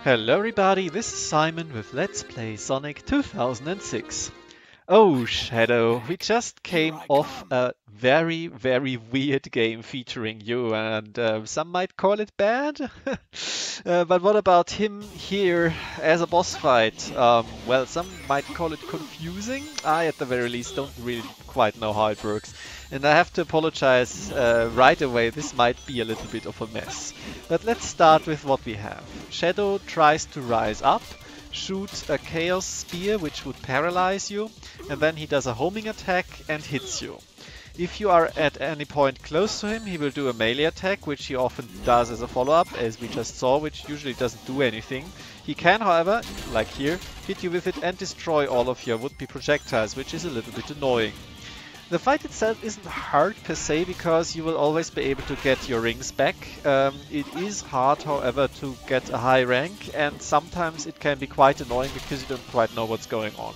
Hello everybody, this is Simon with Let's Play Sonic 2006. Oh Shadow, we just came off a very weird game featuring you, and some might call it bad. But what about him here as a boss fight? Well, some might call it confusing. I at the very least don't really quite know how it works. And I have to apologize right away, this might be a little bit of a mess. But let's start with what we have. Shadow tries to rise up, shoot a Chaos Spear which would paralyze you, and then he does a homing attack and hits you. If you are at any point close to him, he will do a melee attack, which he often does as a follow-up, as we just saw, which usually doesn't do anything. He can, however, like here, hit you with it and destroy all of your would-be projectiles, which is a little bit annoying. The fight itself isn't hard per se, because you will always be able to get your rings back. It is hard, however, to get a high rank, and sometimes it can be quite annoying because you don't quite know what's going on.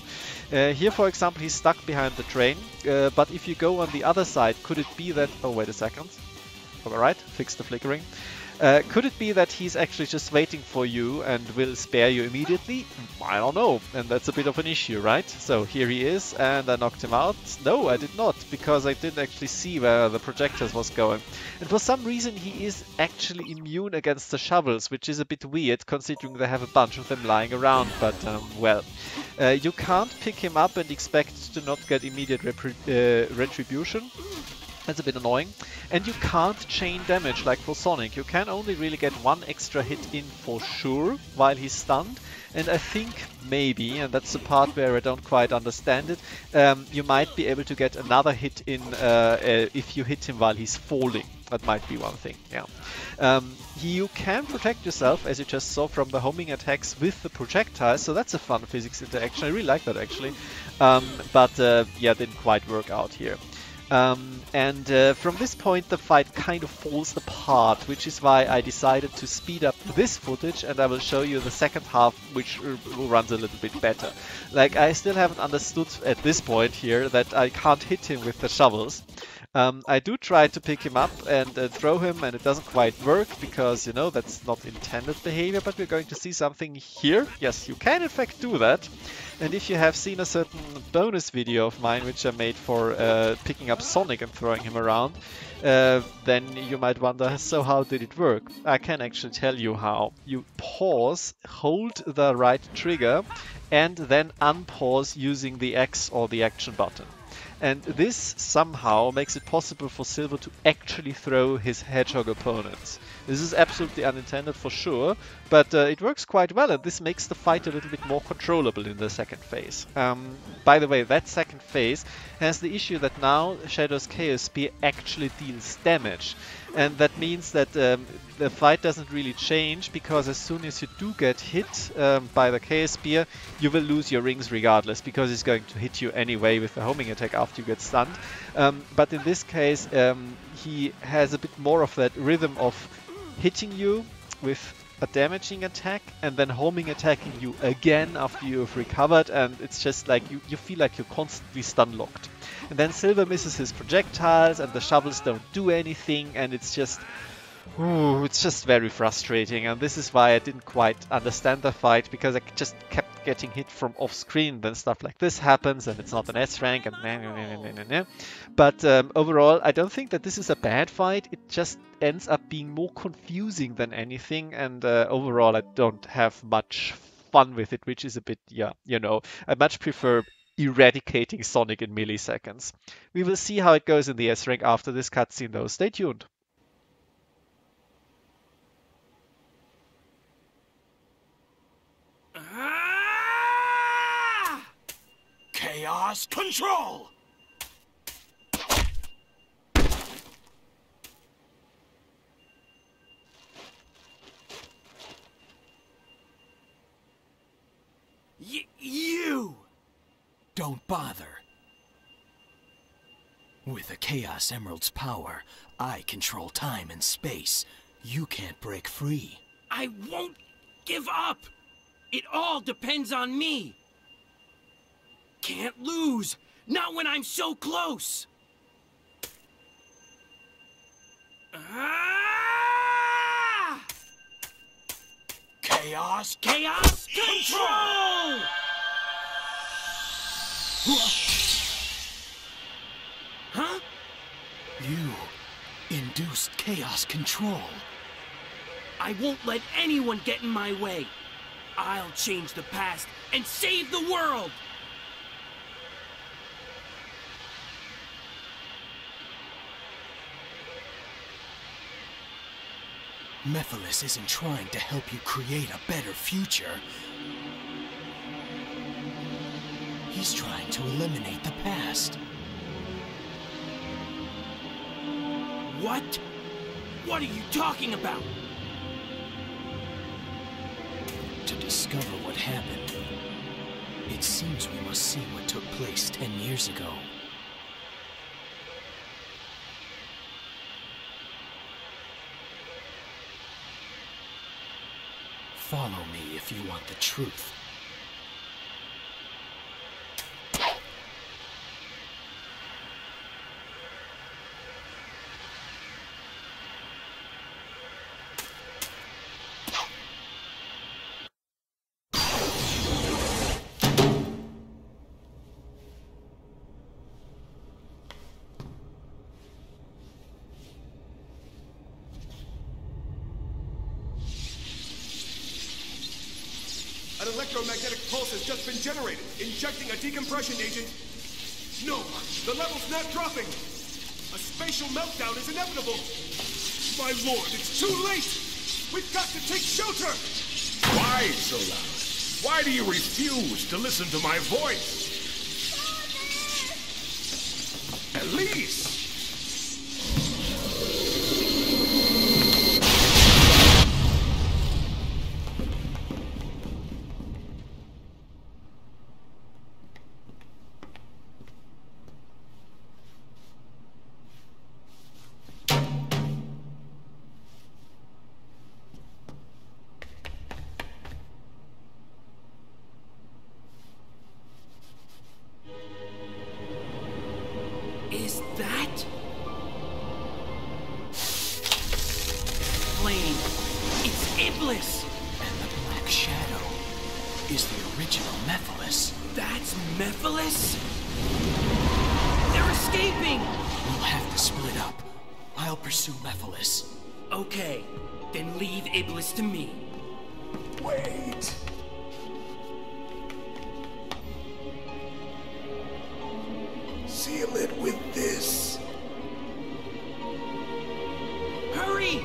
Here, for example, he's stuck behind the train, but if you go on the other side, could it be that... Oh, wait a second. Alright, fix the flickering. Could it be that he's actually just waiting for you and will spare you immediately? I don't know, and that's a bit of an issue, right? So here he is, and I knocked him out. No, I did not, because I didn't actually see where the projectors was going. And for some reason he is actually immune against the shovels, which is a bit weird considering they have a bunch of them lying around, but well. You can't pick him up and expect to not get immediate retribution. That's a bit annoying. And you can't chain damage like for Sonic. You can only really get one extra hit in for sure while he's stunned. And I think maybe, and that's the part where I don't quite understand it, you might be able to get another hit in if you hit him while he's falling. That might be one thing, yeah. You can protect yourself, as you just saw from the homing attacks with the projectiles, so that's a fun physics interaction. I really like that actually. But yeah, didn't quite work out here. From this point the fight kind of falls apart, which is why I decided to speed up this footage, and I will show you the second half, which runs a little bit better. Like, I still haven't understood at this point here that I can't hit him with the shovels. I do try to pick him up and throw him, and it doesn't quite work because, you know, that's not intended behavior, but we're going to see something here. Yes, you can in fact do that. And if you have seen a certain bonus video of mine which I made for picking up Sonic and throwing him around, then you might wonder, so how did it work? I can actually tell you how. You pause, hold the right trigger, and then unpause using the X or the action button. And this somehow makes it possible for Silver to actually throw his Hedgehog opponents. This is absolutely unintended for sure, but it works quite well, and this makes the fight a little bit more controllable in the second phase. By the way, that second phase has the issue that now Shadow's Chaos Spear actually deals damage. And that means that the fight doesn't really change, because as soon as you do get hit by the Chaos Spear, you will lose your rings regardless, because it's going to hit you anyway with the homing attack after you get stunned. But in this case, he has a bit more of that rhythm of hitting you with a damaging attack and then homing attacking you again after you've recovered, and it's just like you feel like you're constantly stun locked. And then Silver misses his projectiles and the shovels don't do anything, and it's just very frustrating. And this is why I didn't quite understand the fight, because I just kept getting hit from off screen. Then stuff like this happens and it's not an S rank and but overall I don't think that this is a bad fight. It just ends up being more confusing than anything, and overall I don't have much fun with it, which is a bit, yeah, you know, I much prefer eradicating Sonic in milliseconds. We will see how it goes in the S rank after this cutscene though. Stay tuned. Chaos control! You! Don't bother. With the Chaos Emerald's power, I control time and space. You can't break free. I won't give up! It all depends on me! Can't lose! Not when I'm so close! Chaos Chaos control! Huh? You induced chaos control. I won't let anyone get in my way. I'll change the past and save the world! Mephiles isn't trying to help you create a better future. He's trying to eliminate the past. What? What are you talking about? To discover what happened, it seems we must see what took place 10 years ago. Follow me if you want the truth. An electromagnetic pulse has just been generated, injecting a decompression agent. No, the level's not dropping. A spatial meltdown is inevitable. My lord, it's too late. We've got to take shelter. Why so loud? Why do you refuse to listen to my voice? Elise! Is that? Flame. It's Iblis! And the Black Shadow is the original Mephiles. That's Mephiles? They're escaping! We'll have to split up. I'll pursue Mephiles. Okay, then leave Iblis to me. Wait! Seal it with this. Hurry!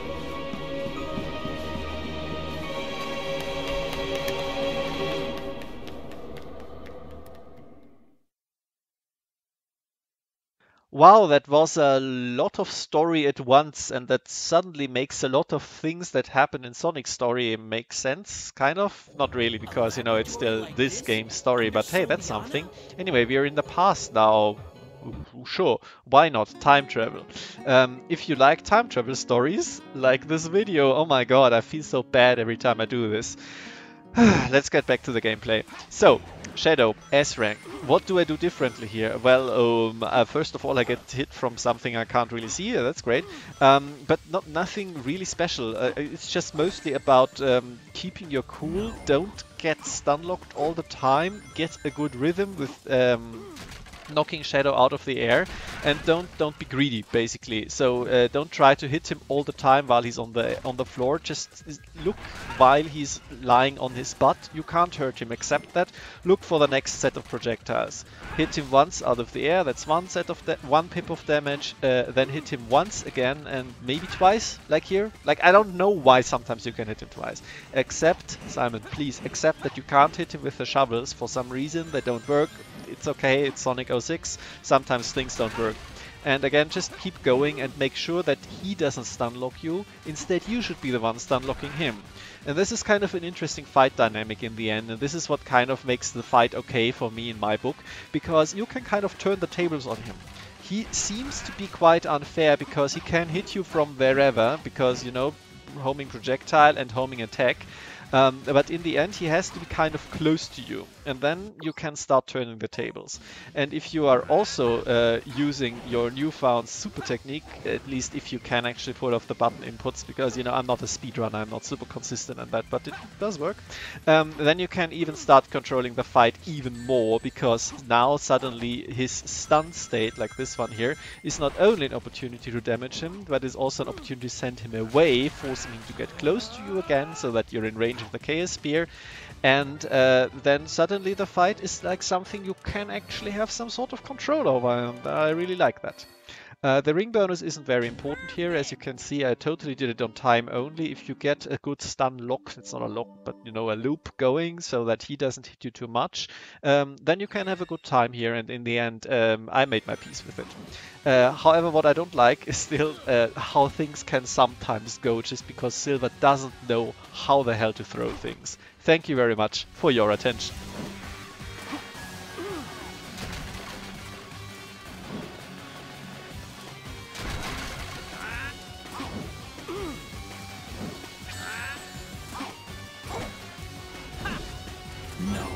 Wow, that was a lot of story at once, and that suddenly makes a lot of things that happen in Sonic's story make sense, kind of. Not really, because, you know, it's still this game's story, but hey, that's something. Anyway, we are in the past now. Sure, why not? Time travel. If you like time travel stories, like this video, oh my god, I feel so bad every time I do this. Let's get back to the gameplay. So, Shadow, S rank. What do I do differently here? Well, first of all, I get hit from something I can't really see. That's great. But nothing really special. It's just mostly about keeping your cool. Don't get stun locked all the time. Get a good rhythm with knocking Shadow out of the air, and don't be greedy, basically. So don't try to hit him all the time while he's on the floor. Just look while he's lying on his butt. You can't hurt him except that. Look for the next set of projectiles. Hit him once out of the air. That's one pip of damage. Then hit him once again, and maybe twice, like here. Like, I don't know why sometimes you can hit him twice. Except, Simon, please accept that you can't hit him with the shovels for some reason. They don't work. It's okay, it's Sonic 06, sometimes things don't work. And again, just keep going and make sure that he doesn't stun lock you. Instead, you should be the one stun locking him. And this is kind of an interesting fight dynamic in the end, and this is what kind of makes the fight okay for me in my book, because you can kind of turn the tables on him. He seems to be quite unfair because he can hit you from wherever, because, you know, homing projectile and homing attack. But in the end, he has to be kind of close to you, and then you can start turning the tables. And if you are also using your newfound super technique, at least if you can actually pull off the button inputs, because you know I'm not a speedrunner, I'm not super consistent in that, but it does work. Then you can even start controlling the fight even more, because now suddenly his stun state, like this one here, is not only an opportunity to damage him, but is also an opportunity to send him away, forcing him to get close to you again, so that you're in range of the Chaos Spear. And then suddenly the fight is like something you can actually have some sort of control over, and I really like that. The ring bonus isn't very important here. As you can see, I totally did it on time only. If you get a good stun lock, it's not a lock, but you know, a loop going so that he doesn't hit you too much, then you can have a good time here, and in the end, I made my peace with it. However, what I don't like is still how things can sometimes go, just because Silver doesn't know how the hell to throw things. Thank you very much for your attention. No.